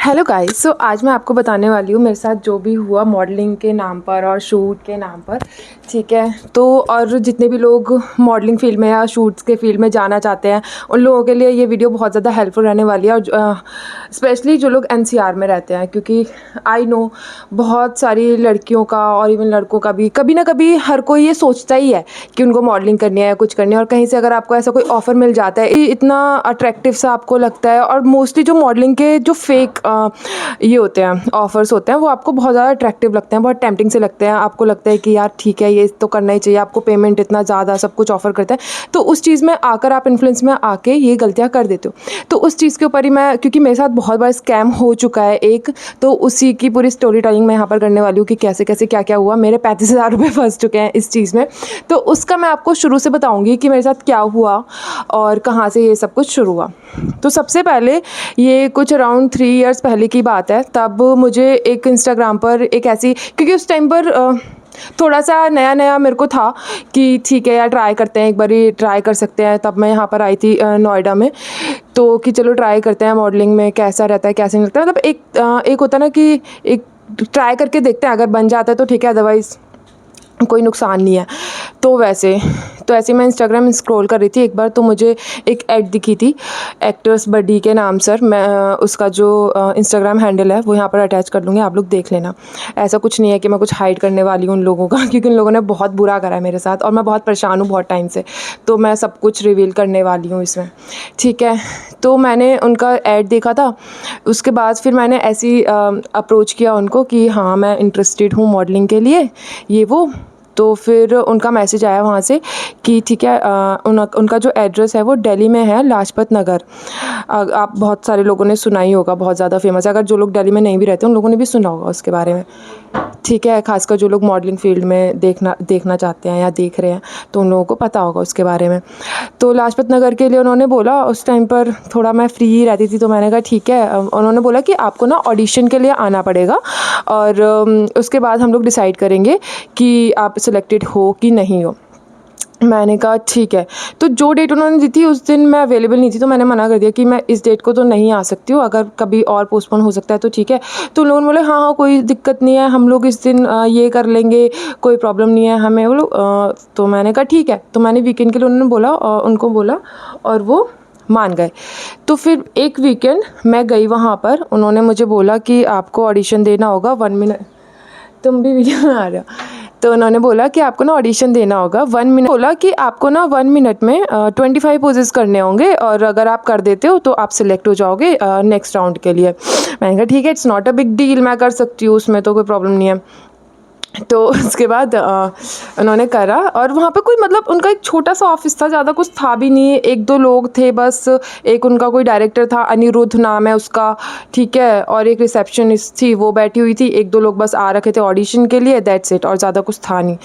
Hello guys, सो आज मैं आपको बताने वाली हूँ मेरे साथ जो भी हुआ मॉडलिंग के नाम पर और शूट के नाम पर। ठीक है, तो और जितने भी लोग मॉडलिंग फील्ड में या शूट्स के फील्ड में जाना चाहते हैं उन लोगों के लिए ये वीडियो बहुत ज़्यादा हेल्पफुल रहने वाली है। और स्पेशली जो लोग एनसीआर में रहते हैं, क्योंकि आई नो बहुत सारी लड़कियों का और इवन लड़कों का भी कभी ना कभी हर कोई ये सोचता ही है कि उनको मॉडलिंग करनी है या कुछ करनी है। और कहीं से अगर आपको ऐसा कोई ऑफ़र मिल जाता है, इतना अट्रैक्टिव सा आपको लगता है। और मोस्टली जो मॉडलिंग के जो फेक ये होते हैं ऑफ़र्स होते हैं, वो आपको बहुत ज़्यादा अट्रैक्टिव लगते हैं, बहुत टेम्पटिंग से लगते हैं। आपको लगता है कि यार ठीक है, ये तो करना ही चाहिए, आपको पेमेंट इतना ज़्यादा सब कुछ ऑफ़र करते हैं, तो उस चीज़ में आकर आप इन्फ्लुएंस में आके ये गलतियाँ कर देते हो। तो उस चीज़ के ऊपर ही मैं, क्योंकि मेरे साथ बहुत बार स्कैम हो चुका है एक, तो उसी की पूरी स्टोरी टेलिंग मैं यहाँ पर करने वाली हूँ कि कैसे कैसे क्या क्या हुआ। मेरे 35,000 रुपये फंस चुके हैं इस चीज़ में, तो उसका मैं आपको शुरू से बताऊँगी कि मेरे साथ क्या हुआ और कहाँ से ये सब कुछ शुरू हुआ। तो सबसे पहले ये कुछ अराउंड 3 इयर्स पहले की बात है। तब मुझे एक इंस्टाग्राम पर एक ऐसी, क्योंकि उस टाइम पर थोड़ा सा नया नया मेरे को था कि ठीक है यार, ट्राई करते हैं, एक बारी ट्राई कर सकते हैं। तब मैं यहाँ पर आई थी नोएडा में, तो कि चलो ट्राई करते हैं मॉडलिंग में कैसा रहता है कैसे नहीं लगता है। मतलब एक होता है ना कि एक ट्राई करके देखते हैं, अगर बन जाता है तो ठीक है, अदरवाइज़ कोई नुकसान नहीं है। तो ऐसे मैं इंस्टाग्राम स्क्रॉल कर रही थी एक बार, तो मुझे एक ऐड दिखी थी एक्टर्स बडी के नाम सर। मैं उसका जो इंस्टाग्राम हैंडल है वो यहाँ पर अटैच कर लूँगी, आप लोग देख लेना। ऐसा कुछ नहीं है कि मैं कुछ हाइड करने वाली हूँ उन लोगों का, क्योंकि उन लोगों ने बहुत बुरा करा है मेरे साथ और मैं बहुत परेशान हूँ बहुत टाइम से, तो मैं सब कुछ रिवील करने वाली हूँ इसमें। ठीक है, तो मैंने उनका ऐड देखा था, उसके बाद फिर मैंने ऐसी अप्रोच किया उनको कि हाँ मैं इंटरेस्टेड हूँ मॉडलिंग के लिए, ये वो। तो फिर उनका मैसेज आया वहाँ से कि ठीक है, उनका जो एड्रेस है वो दिल्ली में है, लाजपत नगर। आप बहुत सारे लोगों ने सुना ही होगा, बहुत ज़्यादा फेमस है। अगर जो लोग दिल्ली में नहीं भी रहते उन लोगों ने भी सुना होगा उसके बारे में। ठीक है, खासकर जो लोग मॉडलिंग फील्ड में देखना चाहते हैं या देख रहे हैं, तो उन लोगों को पता होगा उसके बारे में। तो लाजपत नगर के लिए उन्होंने बोला, उस टाइम पर थोड़ा मैं फ्री ही रहती थी, तो मैंने कहा ठीक है। उन्होंने बोला कि आपको ना ऑडिशन के लिए आना पड़ेगा और उसके बाद हम लोग डिसाइड करेंगे कि आप सिलेक्टेड हो कि नहीं हो। मैंने कहा ठीक है। तो जो डेट उन्होंने दी थी उस दिन मैं अवेलेबल नहीं थी, तो मैंने मना कर दिया कि मैं इस डेट को तो नहीं आ सकती हूँ, अगर कभी और पोस्टपोन हो सकता है तो ठीक है। तो उन लोगों ने बोले हाँ हाँ कोई दिक्कत नहीं है, हम लोग इस दिन ये कर लेंगे, कोई प्रॉब्लम नहीं है हमें। वो लोग तो मैंने कहा ठीक है। तो मैंने वीकेंड के लिए उनको बोला और वो मान गए। तो फिर एक वीकेंड मैं गई वहाँ पर, उन्होंने मुझे बोला कि आपको ऑडिशन देना होगा 1 मिनट। तुम भी वीडियो में आ रहे हो। तो उन्होंने बोला कि आपको ना ऑडिशन देना होगा 1 मिनट, बोला कि आपको ना 1 मिनट में 25 पोजेस करने होंगे और अगर आप कर देते हो तो आप सिलेक्ट हो जाओगे नेक्स्ट राउंड के लिए। मैंने कहा ठीक है, it's not a big deal, मैं कर सकती हूँ, उसमें तो कोई प्रॉब्लम नहीं है। तो उसके बाद उन्होंने करा और वहाँ पे कोई, मतलब उनका एक छोटा सा ऑफिस था, ज़्यादा कुछ था भी नहीं, 1-2 लोग थे बस। एक उनका कोई डायरेक्टर था, अनिरुद्ध नाम है उसका, ठीक है, और एक रिसेप्शनिस्ट थी वो बैठी हुई थी। 1-2 लोग बस आ रखे थे ऑडिशन के लिए, दैट्स इट, और ज़्यादा कुछ था नहीं।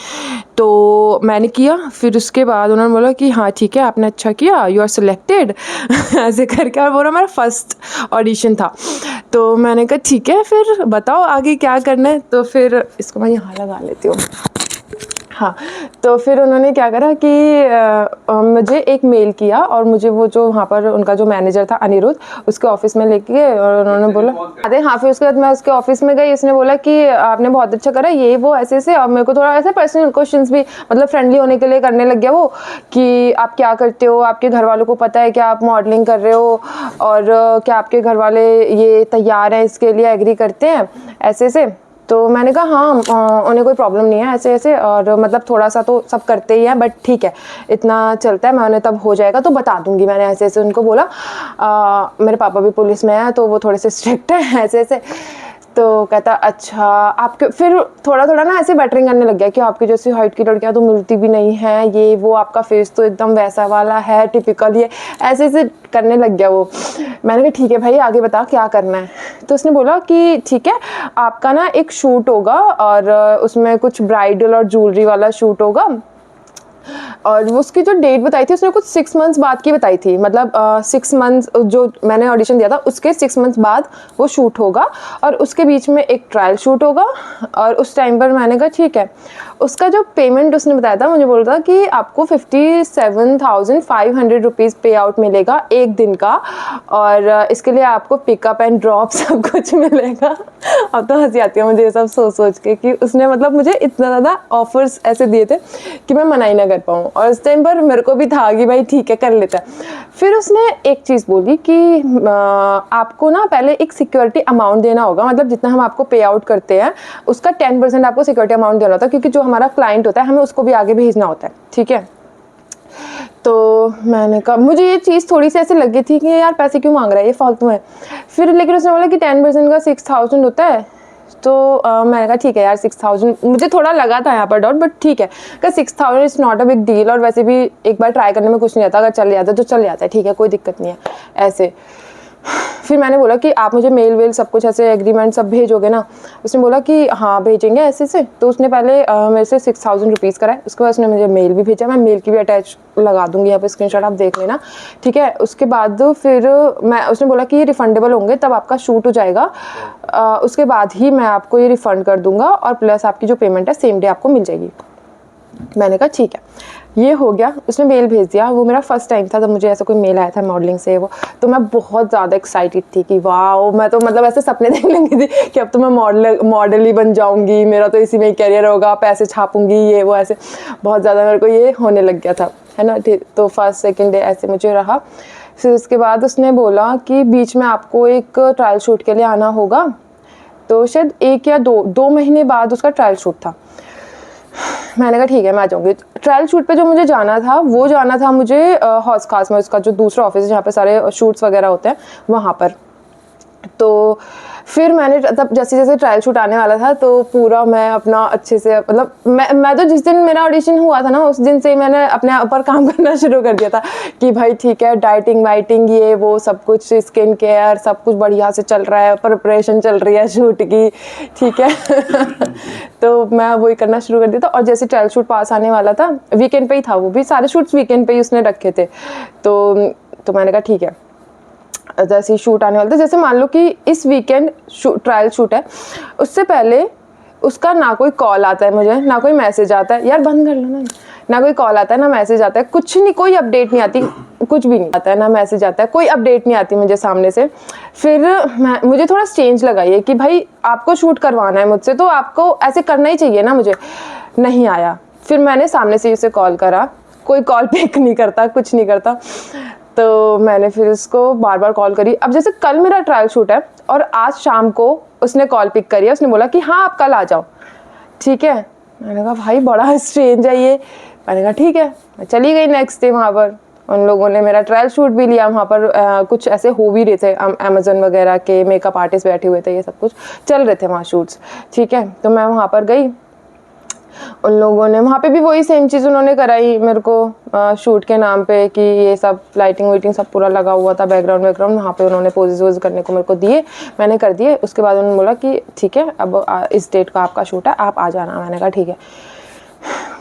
तो मैंने किया, फिर उसके बाद उन्होंने बोला कि हाँ ठीक है आपने अच्छा किया, यू आर सिलेक्टेड ऐसे करके, और वो ना मेरा फर्स्ट ऑडिशन था। तो मैंने कहा ठीक है, फिर बताओ आगे क्या करना है। तो फिर इसको मैं यहाँ लगा लेती हूँ। हाँ, तो फिर उन्होंने क्या करा कि मुझे एक मेल किया और मुझे वो जो वहाँ पर उनका जो मैनेजर था अनिरुद्ध, उसके ऑफिस में लेके गए और उन्होंने बोला अरे हाँ। फिर उसके बाद मैं उसके ऑफिस में गई, उसने बोला कि आपने बहुत अच्छा करा, ये वो ऐसे ऐसे। और मेरे को थोड़ा ऐसे पर्सनल क्वेश्चंस भी, मतलब फ्रेंडली होने के लिए करने लग गया वो, कि आप क्या करते हो, आपके घर वालों को पता है कि आप मॉडलिंग कर रहे हो, और क्या आपके घर वाले ये तैयार हैं इसके लिए, एग्री करते हैं, ऐसे ऐसे। तो मैंने कहा हाँ उन्हें कोई प्रॉब्लम नहीं है ऐसे ऐसे, और मतलब थोड़ा सा तो सब करते ही हैं, बट ठीक है इतना चलता है, मैं उन्हें तब हो जाएगा तो बता दूंगी, मैंने ऐसे ऐसे उनको बोला। मेरे पापा भी पुलिस में है तो वो थोड़े से स्ट्रिक्ट है ऐसे ऐसे। तो कहता अच्छा आपके, फिर थोड़ा थोड़ा ना ऐसे बैटरिंग करने लग गया कि आपकी जैसी हाइट की लड़कियां तो मिलती भी नहीं है, ये वो, आपका फेस तो एकदम वैसा वाला है टिपिकल, ये ऐसे ऐसे करने लग गया वो। मैंने कहा ठीक है भाई आगे बता क्या करना है। तो उसने बोला कि ठीक है आपका ना एक शूट होगा और उसमें कुछ ब्राइडल और ज्वेलरी वाला शूट होगा, और वो उसकी जो डेट बताई थी उसने कुछ 6 मंथ्स बाद की बताई थी, मतलब 6 मंथ्स जो मैंने ऑडिशन दिया था उसके 6 मंथ्स बाद वो शूट होगा और उसके बीच में एक ट्रायल शूट होगा। और उस टाइम पर मैंने कहा ठीक है। उसका जो पेमेंट उसने बताया था, मुझे बोल रहा कि आपको 57,500 रुपीज़ पे आउट मिलेगा एक दिन का, और इसके लिए आपको पिकअप एंड ड्रॉप सब कुछ मिलेगा। अब तो हंसी आती है मुझे ये सब सोच सोच के कि उसने मतलब मुझे इतना ज़्यादा ऑफर्स ऐसे दिए थे कि मैं मना ही ना कर पाऊँ। और उस टाइम पर मेरे को भी था कि भाई ठीक है कर लेता है। फिर उसने एक चीज़ बोली कि आपको ना पहले एक सिक्योरिटी अमाउंट देना होगा, मतलब जितना हम आपको पे आउट करते हैं उसका 10% आपको सिक्योरिटी अमाउंट देना होता है, क्योंकि जो हमारा क्लाइंट होता है हमें उसको भी आगे भेजना होता है, ठीक है। तो मैंने कहा, मुझे ये चीज़ थोड़ी सी ऐसे लगी थी कि यार पैसे क्यों मांग रहा है, ये फालतू है। फिर लेकिन उसने बोला कि 10% का 6,000 होता है। तो मैंने कहा ठीक है यार 6,000, मुझे थोड़ा लगा था यहाँ पर डाउट, बट ठीक है कि 6,000 is not a big deal, और वैसे भी एक बार ट्राई करने में कुछ नहीं आता, अगर चल जाता है तो चल जाता है, ठीक है कोई दिक्कत नहीं है ऐसे। फिर मैंने बोला कि आप मुझे मेल वेल सब कुछ ऐसे एग्रीमेंट सब भेजोगे ना। उसने बोला कि हाँ भेजेंगे ऐसे से। तो उसने पहले मेरे से 6,000 रुपीज़ कराए, उसके बाद उसने मुझे मेल भी भेजा, मैं मेल की भी अटैच लगा दूंगी यहाँ पे, स्क्रीनशॉट आप देख लेना, ठीक है। उसके बाद फिर उसने बोला कि ये रिफंडेबल होंगे तब आपका शूट हो जाएगा, उसके बाद ही मैं आपको ये रिफ़ंड कर दूंगा, और प्लस आपकी जो पेमेंट है सेम डे आपको मिल जाएगी। मैंने कहा ठीक है, ये हो गया। उसने मेल भेज दिया, वो मेरा फर्स्ट टाइम था जब मुझे ऐसा कोई मेल आया था मॉडलिंग से वो, तो मैं बहुत ज़्यादा एक्साइटेड थी कि वाह, मैं तो मतलब ऐसे सपने देख लगी थी कि अब तो मैं मॉडल ही बन जाऊंगी, मेरा तो इसी में ही करियर होगा, पैसे छापूंगी ये वो, ऐसे बहुत ज़्यादा मेरे को ये होने लग गया था, है ना। तो फर्स्ट सेकेंड डे ऐसे मुझे रहा। फिर उसके बाद उसने बोला कि बीच में आपको एक ट्रायल शूट के लिए आना होगा, तो शायद 1 या 2 महीने बाद उसका ट्रायल शूट था। मैंने कहा ठीक है मैं आ जाऊँगी। ट्रायल शूट पे जो मुझे जाना था वो जाना था मुझे हौज खास में, उसका जो दूसरा ऑफिस है जहाँ पे सारे शूट्स वगैरह होते हैं वहाँ पर। तो फिर मैंने तब जैसे जैसे ट्रायल शूट आने वाला था तो पूरा मैं अपना अच्छे से, मतलब मैं तो जिस दिन मेरा ऑडिशन हुआ था ना उस दिन से ही मैंने अपने ऊपर काम करना शुरू कर दिया था कि भाई ठीक है, डाइटिंग वाइटिंग ये वो सब कुछ, स्किन केयर सब कुछ बढ़िया से चल रहा है, प्रिपरेशन चल रही है शूट की, ठीक है। तो मैं वही करना शुरू कर दिया था। और जैसे ट्रायल शूट पास आने वाला था, वीकेंड पे ही था, वो भी सारे शूट्स वीकेंड पे ही उसने रखे थे। तो मैंने कहा ठीक है, जैसे ही शूट आने वाला था, जैसे मान लो कि इस वीकेंड ट्रायल शूट है, उससे पहले उसका ना कोई कॉल आता है मुझे, ना कोई मैसेज आता है, यार बंद कर लो ना कोई कॉल आता है ना मैसेज आता है, कुछ नहीं, कोई अपडेट नहीं आती, कुछ भी नहीं आता है, ना मैसेज आता है, कोई अपडेट नहीं आती मुझे सामने से। फिर मुझे थोड़ा स्ट्रेंज लगा ये कि भाई आपको शूट करवाना है मुझसे तो आपको ऐसे करना ही चाहिए ना, मुझे नहीं आया। फिर मैंने सामने से उसे कॉल करा, कोई कॉल पिक नहीं करता, कुछ नहीं करता। तो मैंने फिर उसको बार बार कॉल करी। अब जैसे कल मेरा ट्रायल शूट है और आज शाम को उसने कॉल पिक करी है, उसने बोला कि हाँ आप कल आ जाओ, ठीक है। मैंने कहा भाई बड़ा स्ट्रेंज है ये। मैंने कहा ठीक है, मैं चली गई नेक्स्ट डे वहाँ पर। उन लोगों ने मेरा ट्रायल शूट भी लिया वहाँ पर, कुछ ऐसे हो भी रहे थे, अमेजन वगैरह के मेकअप आर्टिस्ट बैठे हुए थे, ये सब कुछ चल रहे थे वहाँ शूट्स, ठीक है। तो मैं वहाँ पर गई, उन लोगों ने वहाँ पे भी वही सेम चीज़ उन्होंने कराई मेरे को शूट के नाम पे कि ये सब लाइटिंग वाइटिंग सब पूरा लगा हुआ था, बैकग्राउंड वहाँ पे उन्होंने पोजेस वोज करने को मेरे को दिए, मैंने कर दिए। उसके बाद उन्होंने बोला कि ठीक है अब इस डेट का आपका शूट है, आप आ जाना। मैंने कहा ठीक है।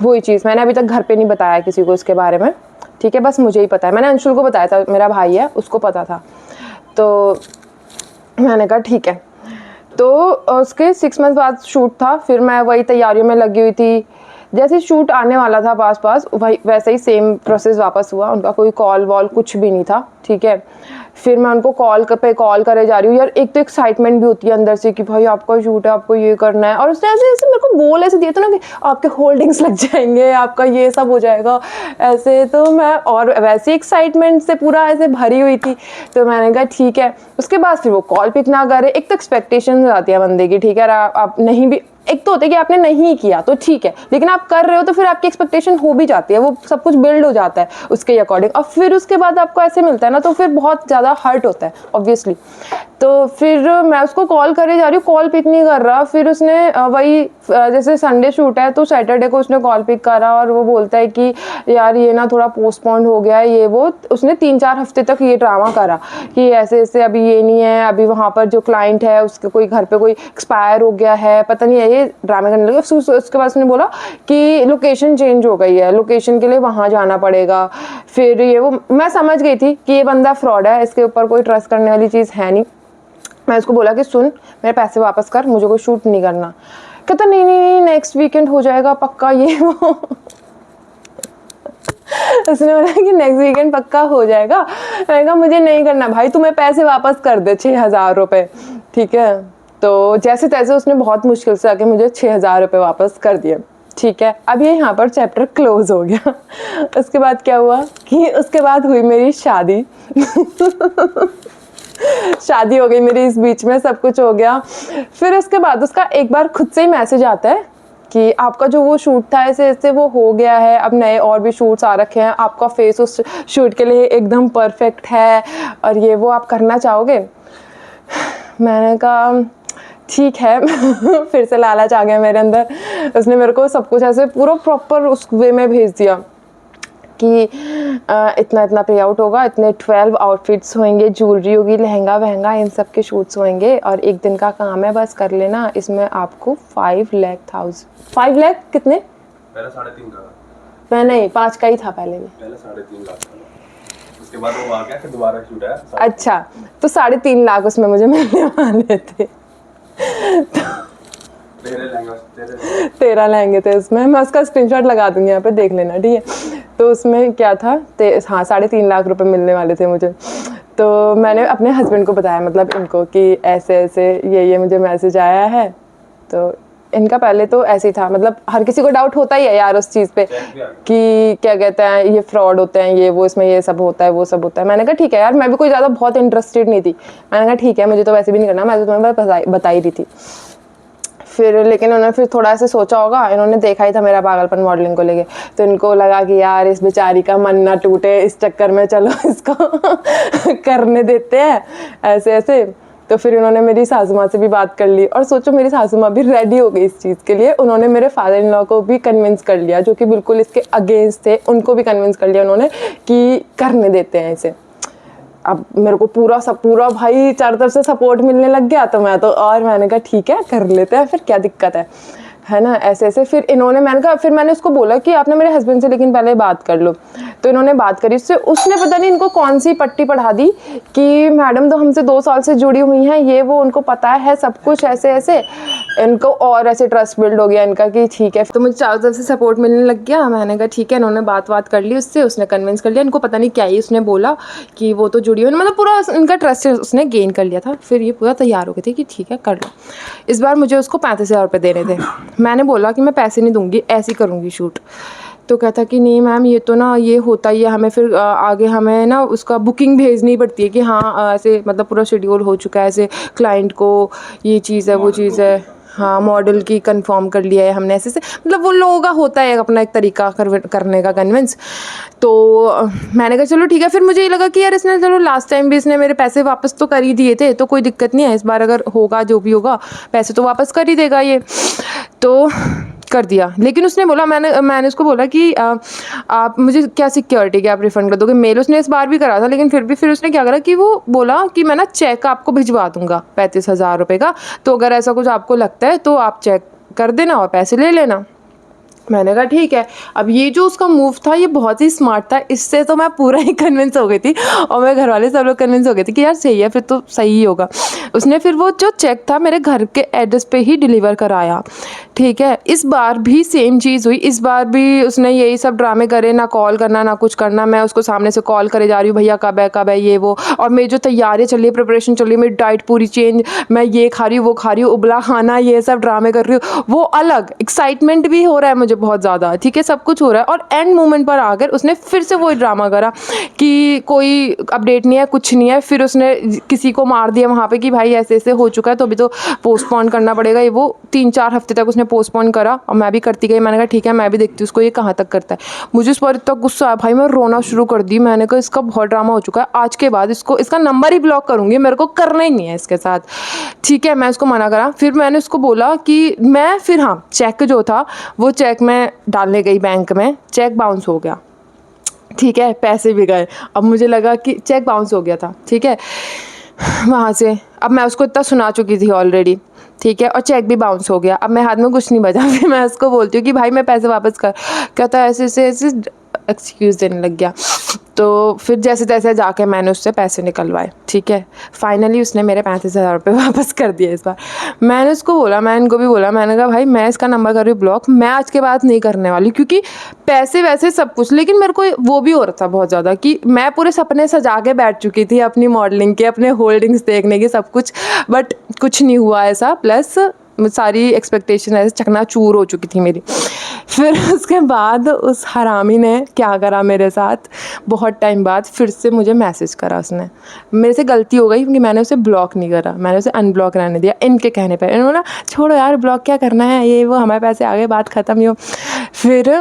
वही चीज़ मैंने अभी तक घर पर नहीं बताया किसी को इसके बारे में, ठीक है, बस मुझे ही पता है। मैंने अंशुल को बताया था, मेरा भाई है उसको पता था। तो मैंने कहा ठीक है। तो उसके 6 मंथ बाद शूट था, फिर मैं वही तैयारियों में लगी हुई थी। जैसे शूट आने वाला था पास वही वैसे ही सेम प्रोसेस वापस हुआ, उनका कोई कॉल वॉल कुछ भी नहीं था, ठीक है। फिर मैं उनको कॉल करे जा रही हूँ, यार एक तो एक्साइटमेंट भी होती है अंदर से कि भाई आपका शूट है, आपको ये करना है। और उसने ऐसे ऐसे मेरे को बोल ऐसे दिया था ना कि आपके होल्डिंग्स लग जाएंगे, आपका ये सब हो जाएगा ऐसे। तो मैं और वैसे एक्साइटमेंट से पूरा ऐसे भरी हुई थी। तो मैंने कहा ठीक है। उसके बाद फिर वो कॉल पिक ना करे, एक तो एक्सपेक्टेशन आती है बंदे की, ठीक है। आप नहीं भी, एक तो होता है कि आपने नहीं किया तो ठीक है, लेकिन आप कर रहे हो तो फिर आपकी एक्सपेक्टेशन हो भी जाती है, वो सब कुछ बिल्ड हो जाता है उसके अकॉर्डिंग। और फिर उसके बाद आपको ऐसे मिलता है ना तो फिर बहुत ज़्यादा हर्ट होता है ऑब्वियसली। तो फिर मैं उसको कॉल करे जा रही हूँ, कॉल पिक नहीं कर रहा। फिर उसने वही जैसे संडे शूट है तो सैटरडे को उसने कॉल पिक करा और वो बोलता है कि यार ये ना थोड़ा पोस्टपोन्ड हो गया है ये वो। उसने 3-4 हफ्ते तक ये ड्रामा करा कि ऐसे ऐसे अभी ये नहीं है, अभी वहाँ पर जो क्लाइंट है उसके कोई घर पे कोई एक्सपायर हो गया है, पता नहीं है ये ड्रामे करने लगे। उसके बाद उसने बोला कि लोकेशन चेंज हो गई है, लोकेशन के लिए वहाँ जाना पड़ेगा। फिर ये वो, मैं समझ गई थी कि ये बंदा फ्रॉड है, इसके ऊपर कोई ट्रस्ट करने वाली चीज़ है नहीं। मैं उसको बोला कि सुन, मेरे पैसे वापस कर, मुझे कोई शूट नहीं करना। कहता नहीं नहीं नहीं, नेक्स्ट वीकेंड हो जाएगा पक्का, ये वो। उसने बोला कि नेक्स्ट वीकेंड पक्का हो जाएगा। मैंने कहा मुझे नहीं करना भाई, तुम्हें पैसे वापस कर दे 6,000 रुपये, ठीक है। तो जैसे तैसे उसने बहुत मुश्किल से आके मुझे 6,000 रुपये वापस कर दिए, ठीक है। अब ये यहाँ पर चैप्टर क्लोज हो गया। उसके बाद क्या हुआ कि उसके बाद हुई मेरी शादी। शादी हो गई मेरी, इस बीच में सब कुछ हो गया। फिर उसके बाद उसका एक बार खुद से ही मैसेज आता है कि आपका जो वो शूट था ऐसे ऐसे वो हो गया है, अब नए और भी शूट्स आ रखे हैं, आपका फेस उस शूट के लिए एकदम परफेक्ट है और ये वो, आप करना चाहोगे? मैंने कहा ठीक है। फिर से लालच आ गया मेरे अंदर। उसने मेरे को सब कुछ ऐसे पूरा प्रॉपर उस वे में भेज दिया कि इतना इतना पे आउट होगा, इतने 12 आउटफिट्स होंगे, ज्वेलरी होगी, लहंगा वहंगा, इन सब के शूट्स होंगे और एक दिन का काम है, बस कर लेना। इसमें आपको 5 लाख कितने? पहले 3.5 लाख। मैं नहीं, 5 का ही था पहले भी। पहले 3.5 लाख था, उसके बाद वो आ गया कि दोबारा शूट है। अच्छा, तो 3.5 लाख उसमें मुझे मिलने वाले थे। 13 लहंगे थे उसमें। मैं उसका स्क्रीनशॉट लगा दूंगी, यहाँ पे देख लेना, ठीक है। तो उसमें क्या था, हाँ 3.5 लाख रुपए मिलने वाले थे मुझे। तो मैंने अपने हस्बैंड को बताया, मतलब इनको, कि ऐसे ऐसे ये मुझे मैसेज आया है। तो इनका पहले तो ऐसे ही था, मतलब हर किसी को डाउट होता ही है यार उस चीज़ पे कि क्या कहते हैं, ये फ्रॉड होते हैं, ये वो, इसमें ये सब होता है, वो सब होता है। मैंने कहा ठीक है यार, मैं भी कोई ज़्यादा बहुत इंटरेस्टेड नहीं थी। मैंने कहा ठीक है, मुझे तो वैसे भी नहीं करना, मैं तो तुम्हें बता ही रही थी। फिर लेकिन उन्होंने फिर थोड़ा ऐसे सोचा होगा, इन्होंने देखा ही था मेरा पागलपन मॉडलिंग को लेके, तो इनको लगा कि यार इस बेचारी का मन ना टूटे, इस चक्कर में चलो इसको करने देते हैं ऐसे ऐसे। तो फिर उन्होंने मेरी सासू माँ से भी बात कर ली, और सोचो मेरी सासू माँ भी रेडी हो गई इस चीज़ के लिए। उन्होंने मेरे फादर इन लॉ को भी कन्विंस कर लिया, जो कि बिल्कुल इसके अगेंस्ट थे, उनको भी कन्विंस कर लिया उन्होंने कि करने देते हैं इसे। अब मेरे को पूरा भाई चारों तरफ से सपोर्ट मिलने लग गया, तो मैंने कहा ठीक है, कर लेते हैं, फिर क्या दिक्कत है ना, ऐसे ऐसे। फिर मैंने उसको बोला कि आपने मेरे हस्बैंड से लेकिन पहले बात कर लो। तो इन्होंने बात करी उससे, उसने पता नहीं इनको कौन सी पट्टी पढ़ा दी कि मैडम तो हमसे 2 साल से जुड़ी हुई हैं, ये वो, उनको पता है सब कुछ, ऐसे ऐसे। इनको और ऐसे ट्रस्ट बिल्ड हो गया इनका कि ठीक है। तो मुझे चारों तरफ से सपोर्ट मिलने लग गया। मैंने कहा ठीक है, इन्होंने बात कर ली उससे, उसने कन्विंस कर लिया। इनको पता नहीं क्या ही उसने बोला कि वो तो जुड़ी हुई, मतलब पूरा इनका ट्रस्ट उसने गेन कर लिया था। फिर ये पूरा तैयार हो गए थे कि ठीक है कर लो। इस बार मुझे उसको 35,000 रुपये देने थे। मैंने बोला कि मैं पैसे नहीं दूंगी, ऐसे करूँगी शूट। तो कहता कि नहीं मैम, ये तो ना ये होता ही है, हमें फिर आगे हमें ना उसका बुकिंग भेजनी पड़ती है कि हाँ ऐसे, मतलब पूरा शेड्यूल हो चुका है, ऐसे क्लाइंट को ये चीज़ है, वो चीज़ है, हाँ मॉडल की कंफर्म कर लिया है हमने, ऐसे मतलब वो लोगों का होता है अपना एक तरीका करने का कन्विंस। तो मैंने कहा चलो ठीक है। फिर मुझे ये लगा कि यार इसने, चलो लास्ट टाइम भी इसने मेरे पैसे वापस तो कर ही दिए थे, तो कोई दिक्कत नहीं है, इस बार अगर होगा जो भी होगा पैसे तो वापस कर ही देगा ये। तो कर दिया। लेकिन उसने बोला, मैंने उसको बोला कि आप मुझे क्या सिक्योरिटी कि आप रिफ़ंड कर दोगे। मेल उसने इस बार भी करा था, लेकिन फिर उसने क्या करा कि वो बोला कि मैं ना चेक आपको भिजवा दूंगा 35,000 रुपये का, तो अगर ऐसा कुछ आपको लगता है तो आप चेक कर देना और पैसे ले लेना। मैंने कहा ठीक है। अब ये जो उसका मूव था ये बहुत ही स्मार्ट था, इससे तो मैं पूरा ही कन्विंस हो गई थी, और मेरे घर वाले सब लोग कन्विंस हो गए थे कि यार सही है, फिर तो सही ही होगा। उसने फिर वो जो चेक था मेरे घर के एड्रेस पे ही डिलीवर कराया, ठीक है। इस बार भी सेम चीज़ हुई। इस बार भी उसने यही सब ड्रामे करे, ना कॉल करना ना कुछ करना। मैं उसको सामने से कॉल करे जा रही हूँ, भैया कब है ये वो, और मेरी जो तैयारी चल रही है, प्रिपरेशन चल रही है, मेरी डाइट पूरी चेंज, मैं ये खा रही हूँ वो खा रही हूँ, उबला खाना, ये सब ड्रामे कर रही हूँ। वो अलग एक्साइटमेंट भी हो रहा है मुझे बहुत ज़्यादा, ठीक है, सब कुछ हो रहा है। और एंड मोमेंट पर आकर उसने फिर से वही ड्रामा करा कि कोई अपडेट नहीं है, कुछ नहीं है। फिर उसने किसी को मार दिया वहाँ पे कि भाई ऐसे ऐसे हो चुका है, तो अभी तो पोस्टपोन करना पड़ेगा। ये वो 3-4 हफ्ते तक उसने पोस्टपोन करा, और मैं भी करती गई। मैंने कहा ठीक है, मैं भी देखती हूँ उसको ये कहाँ तक करता है। मुझे इस पर इतना गुस्सा आया भाई, मैं रोना शुरू कर दी। मैंने कहा इसका बहुत ड्रामा हो चुका है, आज के बाद इसका नंबर ही ब्लॉक करूँगी, मेरे को करना ही नहीं है इसके साथ, ठीक है। मैं उसको मना करा। फिर मैंने उसको बोला कि मैं फिर, हाँ चेक जो था वो चेक मैं डालने गई बैंक में, चेक बाउंस हो गया, ठीक है, पैसे भी गए। अब मुझे लगा कि चेक बाउंस हो गया था, ठीक है। वहाँ से अब मैं उसको इतना सुना चुकी थी ऑलरेडी, ठीक है, और चेक भी बाउंस हो गया। अब मैं हाथ में कुछ नहीं बचा, फिर मैं उसको बोलती हूँ कि भाई मैं पैसे वापस कर, कहता है ऐसे ऐसे ऐसे एक्सक्यूज़ देने लग गया। तो फिर जैसे तैसे जाके मैंने उससे पैसे निकलवाए, ठीक है। फाइनली उसने मेरे 35,000 रुपये वापस कर दिए इस बार। मैंने उसको बोला, मैं इनको भी बोला, मैंने कहा भाई मैं इसका नंबर कर रही हूँ ब्लॉक, मैं आज के बाद नहीं करने वाली, क्योंकि पैसे वैसे सब कुछ, लेकिन मेरे को वो भी हो रहा था बहुत ज़्यादा कि मैं पूरे सपने सजा के बैठ चुकी थी अपनी मॉडलिंग के, अपने होल्डिंग्स देखने के, सब कुछ, बट कुछ नहीं हुआ ऐसा। प्लस सारी एक्सपेक्टेशन ऐसे चकनाचूर हो चुकी थी मेरी। फिर उसके बाद उस हरामी ने क्या करा मेरे साथ, बहुत टाइम बाद फिर से मुझे मैसेज करा उसने। मेरे से गलती हो गई क्योंकि मैंने उसे ब्लॉक नहीं करा, मैंने उसे अनब्लॉक रहने दिया इनके कहने पर। इन्होंने बोला छोड़ो यार ब्लॉक क्या करना है, ये वो, हमारे पैसे आ गए, बात ख़त्म ही हो। फिर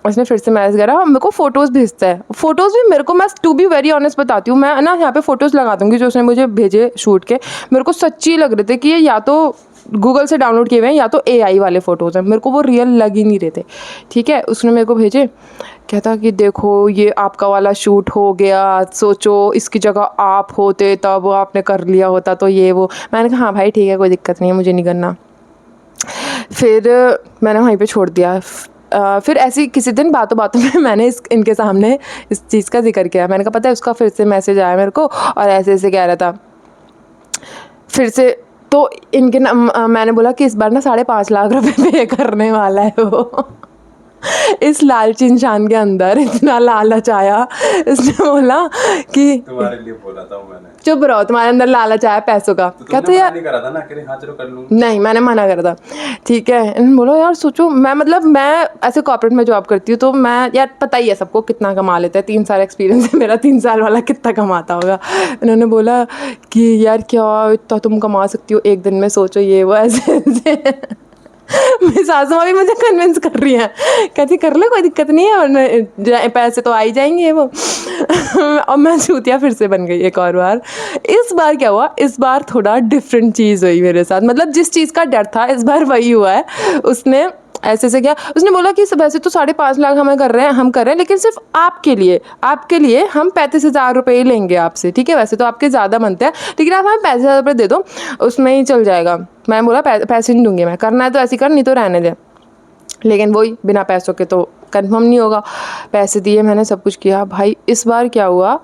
उसने फिर से मैसेज करा, मेरे को फ़ोटोज़ भेजता है। फ़ोटोज़ भी मेरे को, मैं टू बी वेरी ऑनेस्ट बताती हूँ, मैं ना यहाँ पे फ़ोटोज़ लगा दूँगी जो उसने मुझे भेजे शूट के, मेरे को सच्ची लग रहे थे कि ये या तो गूगल से डाउनलोड किए हुए हैं या तो AI वाले फ़ोटोज़ हैं, मेरे को वो रियल लग ही नहीं रहे थे, ठीक है। उसने मेरे को भेजे, कहता कि देखो ये आपका वाला शूट हो गया, सोचो इसकी जगह आप होते तब आपने कर लिया होता तो ये वो। मैंने कहा हाँ भाई ठीक है, कोई दिक्कत नहीं है, मुझे नहीं करना। फिर मैंने वहीं पे छोड़ दिया। फिर ऐसी किसी दिन बातों बातों में मैंने इनके सामने इस चीज़ का जिक्र किया। मैंने कहा पता है उसका फिर से मैसेज आया मेरे को और ऐसे ऐसे कह रहा था फिर से। तो इनके मैंने बोला कि इस बार ना 5.5 लाख रुपए पे करने वाला है वो। इस लालची इंसान के अंदर इतना लालच आया, इसने बोला कि तुम्हारे लिए बोला था मैंने, चुप रहो, तुम्हारे अंदर लालच आया पैसों का। तो कहते तुमने यार नहीं करा था ना कि हाँ चलो कर लूँगी। नहीं, मैंने मना करा था, ठीक है। इन्होंने बोला यार सोचो, मैं मतलब मैं ऐसे कॉर्पोरेट में जॉब करती हूँ तो मैं, यार पता ही है सबको कितना कमा लेता है, 3 साल एक्सपीरियंस है मेरा, 3 साल वाला कितना कमाता होगा। इन्होंने बोला कि यार क्या इतना तुम कमा सकती हो एक दिन में, सोचो ये वो ऐसे ऐसे। मेरी सासू माँ भी मुझे कन्विंस कर रही है, कहती कर ले कोई दिक्कत नहीं है, और पैसे तो आ ही जाएंगे वो। और मैं चूतिया फिर से बन गई एक और बार। इस बार क्या हुआ, इस बार थोड़ा डिफरेंट चीज़ हुई मेरे साथ, मतलब जिस चीज़ का डर था इस बार वही हुआ है। उसने ऐसे से क्या, उसने बोला कि वैसे तो 5.5 लाख हम कर रहे हैं, लेकिन सिर्फ आपके लिए हम 35,000 रुपये ही लेंगे आपसे, ठीक है। वैसे तो आपके ज़्यादा बनते हैं लेकिन आप हमें 35,000 रुपये दे दो, उसमें ही चल जाएगा। मैं बोला पैसे नहीं दूंगी मैं, करना है तो ऐसे कर, नहीं तो रहने दे। लेकिन वही बिना पैसों के तो कंफर्म नहीं होगा। पैसे दिए मैंने, सब कुछ किया। भाई इस बार क्या हुआ,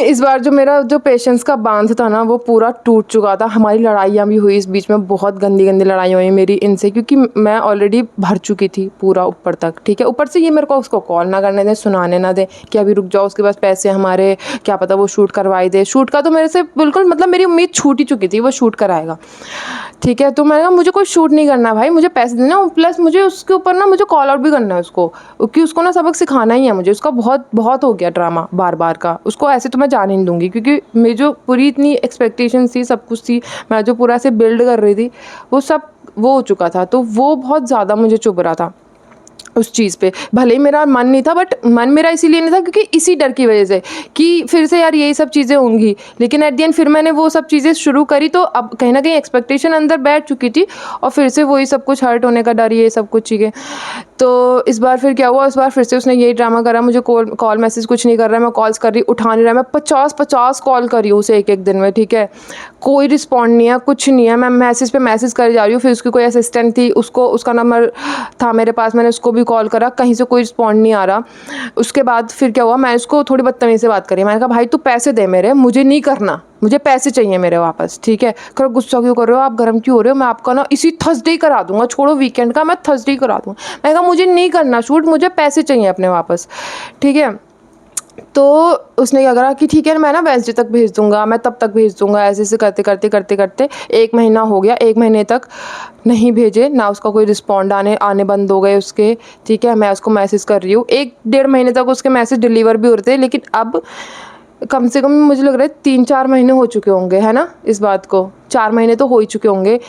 इस बार जो मेरा जो पेशेंस का बांध था ना वो पूरा टूट चुका था। हमारी लड़ाइयाँ भी हुई इस बीच में, बहुत गंदी गंदी लड़ाइयाँ हुई मेरी इनसे, क्योंकि मैं ऑलरेडी भर चुकी थी पूरा ऊपर तक, ठीक है। ऊपर से ये मेरे को उसको कॉल ना करने दें, सुनाने ना दें कि अभी रुक जाओ, उसके पास पैसे हमारे, क्या पता वो शूट करवाई दे। शूट का तो मेरे से बिल्कुल मतलब मेरी उम्मीद छूट ही चुकी थी वो शूट कराएगा, ठीक है। तो मैंने कहा मुझे कोई शूट नहीं करना भाई, मुझे पैसे देना, प्लस मुझे उसके ऊपर ना मुझे कॉल आउट भी करना है उसको, क्योंकि उसको ना सबक सिखाना ही है मुझे। उसका बहुत बहुत हो गया ड्रामा बार बार का, उसको ऐसे तो मैं जाने नहीं दूंगी, क्योंकि मेरी जो पूरी इतनी एक्सपेक्टेशन थी, सब कुछ थी, मैं जो पूरा से बिल्ड कर रही थी वो सब वो हो चुका था। तो वो बहुत ज़्यादा मुझे चुभ रहा था उस चीज़ पे। भले ही मेरा मन नहीं था, बट मन मेरा इसीलिए नहीं था क्योंकि इसी डर की वजह से कि फिर से यार यही सब चीज़ें होंगी। लेकिन एट द एंड फिर मैंने वो सब चीज़ें शुरू करी, तो अब कहीं ना कहीं एक्सपेक्टेशन अंदर बैठ चुकी थी और फिर से वही सब कुछ हर्ट होने का डर, ये सब कुछ चीज़ें। तो इस बार फिर क्या हुआ, इस बार फिर से उसने यही ड्रामा करा, मुझे कॉल मैसेज कुछ नहीं कर रहा है, मैं कॉल्स कर रही, उठा नहीं रहा। मैं 50 कॉल करी हूँ उसे एक दिन में, ठीक है। कोई रिस्पॉन्ड नहीं है, कुछ नहीं है। मैं मैसेज पे मैसेज कर जा रही हूँ, फिर उसकी कोई असिस्टेंट थी, उसको उसका नंबर था मेरे पास, मैंने उसको भी कॉल करा, कहीं से कोई रिस्पॉन्ड नहीं आ रहा। उसके बाद फिर क्या हुआ, मैं उसको थोड़ी बदतमीज़ी से बात करी। मैंने कहा भाई तू पैसे दे मेरे, मुझे नहीं करना, मुझे पैसे चाहिए मेरे वापस, ठीक है। कर गुस्सा क्यों कर रहे हो आप, गर्म क्यों हो रहे हो, मैं आपका ना इसी थर्सडे करा दूंगा, छोड़ो वीकेंड का, मैं थर्सडे करा दूंगा। मैंने कहा मुझे नहीं करना शूट, मुझे पैसे चाहिए अपने वापस, ठीक है। तो उसने क्या करा कि ठीक है मैं ना वेंसडे तक भेज दूंगा, मैं तब तक भेज दूंगा। ऐसे ऐसे करते 1 महीना हो गया, 1 महीने तक नहीं भेजे ना, उसका कोई रिस्पॉन्ड आने बंद हो गए उसके, ठीक है। मैं उसको मैसेज कर रही हूँ, 1-1.5 महीने तक उसके मैसेज डिलीवर भी हो रहे थे, लेकिन अब कम से कम मुझे लग रहा है 3-4 महीने हो चुके होंगे, है ना, इस बात को 4 महीने तो हो ही चुके होंगे।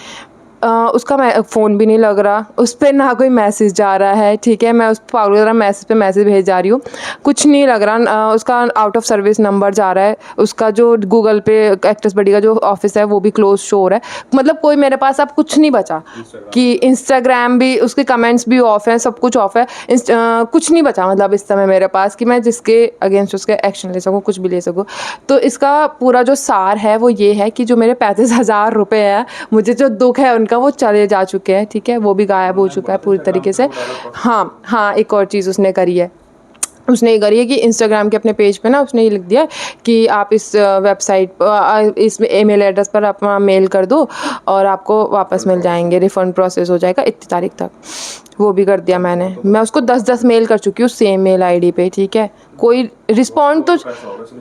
उसका फ़ोन भी नहीं लग रहा, उस पर ना कोई मैसेज जा रहा है, ठीक है। मैं उस पागल की तरह मैसेज पे मैसेज भेज जा रही हूँ, कुछ नहीं लग रहा। उसका आउट ऑफ सर्विस नंबर जा रहा है, उसका जो गूगल पे एक्ट्रेस बडी का जो ऑफिस है वो भी क्लोज शो हो रहा है। मतलब कोई मेरे पास अब कुछ नहीं बचा कि इंस्टाग्राम भी, उसके कमेंट्स भी ऑफ हैं, सब कुछ ऑफ है। कुछ नहीं बचा मतलब इस समय मेरे पास कि मैं जिसके अगेंस्ट उसके एक्शन ले सकूँ, कुछ भी ले सकूँ। तो इसका पूरा जो सार है वो ये है कि जो मेरे 35,000 रुपये हैं, मुझे जो दुख है उनका, वो चले जा चुके हैं, ठीक है। वो भी गायब हो चुका है पूरी तरीके से। हाँ हाँ, एक और चीज़ उसने करी है, उसने ये करी है कि इंस्टाग्राम के अपने पेज पे ना उसने ये लिख दिया है कि आप इस वेबसाइट इस ईमेल एड्रेस पर अपना मेल कर दो और आपको वापस मिल जाएंगे, रिफ़ंड प्रोसेस हो जाएगा इतनी तारीख तक। वो भी कर दिया मैंने। मैं उसको 10-10 मेल कर चुकी हूँ सेम मेल आईडी पे, ठीक है। कोई रिस्पॉन्ड तो,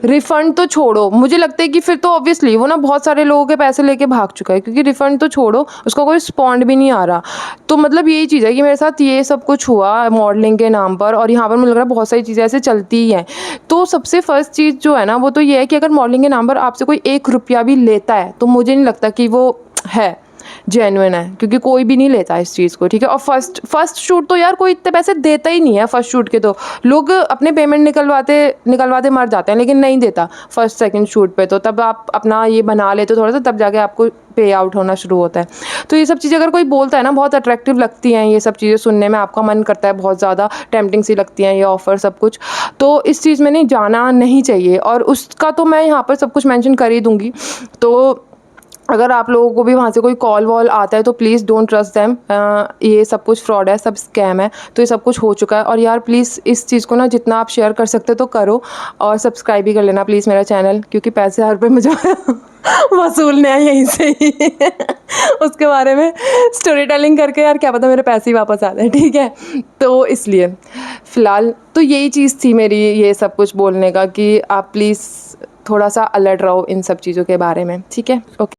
रिफ़ंड तो छोड़ो, मुझे लगता है कि फिर तो ऑब्वियसली वो ना बहुत सारे लोगों के पैसे लेके भाग चुका है, क्योंकि रिफ़ंड तो छोड़ो, उसका कोई रिस्पॉन्ड भी नहीं आ रहा। तो मतलब यही चीज़ है कि मेरे साथ ये सब कुछ हुआ मॉडलिंग के नाम पर, और यहाँ पर मुझे लग रहा है बहुत सारी चीज़ें ऐसे चलती ही हैं। तो सबसे फर्स्ट चीज़ जो है ना वो तो ये है कि अगर मॉडलिंग के नाम पर आपसे कोई 1 रुपया भी लेता है तो मुझे नहीं लगता कि वो है जेन्युइन है, क्योंकि कोई भी नहीं लेता इस चीज़ को, ठीक है। और फर्स्ट शूट तो यार कोई इतने पैसे देता ही नहीं है। फर्स्ट शूट के तो लोग अपने पेमेंट निकलवाते मर जाते हैं, लेकिन नहीं देता फर्स्ट सेकंड शूट पे। तो तब आप अपना ये बना लेते हो थोड़ा सा, तब जाके आपको पे आउट होना शुरू होता है। तो ये सब चीज़ें अगर कोई बोलता है ना, बहुत अट्रैक्टिव लगती हैं ये सब चीज़ें सुनने में, आपका मन करता है, बहुत ज़्यादा टेम्पटिंग सी लगती हैं ये ऑफ़र सब कुछ। तो इस चीज़ में नहीं जाना नहीं चाहिए, और उसका तो मैं यहाँ पर सब कुछ मेंशन कर ही दूँगी। तो अगर आप लोगों को भी वहाँ से कोई कॉल वॉल आता है तो प्लीज़ डोंट ट्रस्ट देम। ये सब कुछ फ्रॉड है, सब स्कैम है। तो ये सब कुछ हो चुका है, और यार प्लीज़ इस चीज़ को ना जितना आप शेयर कर सकते हो तो करो, और सब्सक्राइब भी कर लेना प्लीज़ मेरा चैनल, क्योंकि पैसे हर रुपये मुझे वसूलने हैं यहीं से ही उसके बारे में स्टोरी टेलिंग करके यार क्या पता मेरे पैसे ही वापस आ जाए, ठीक है। तो इसलिए फ़िलहाल तो यही चीज़ थी मेरी ये सब कुछ बोलने का, कि आप प्लीज़ थोड़ा सा अलर्ट रहो इन सब चीज़ों के बारे में, ठीक है। ओके।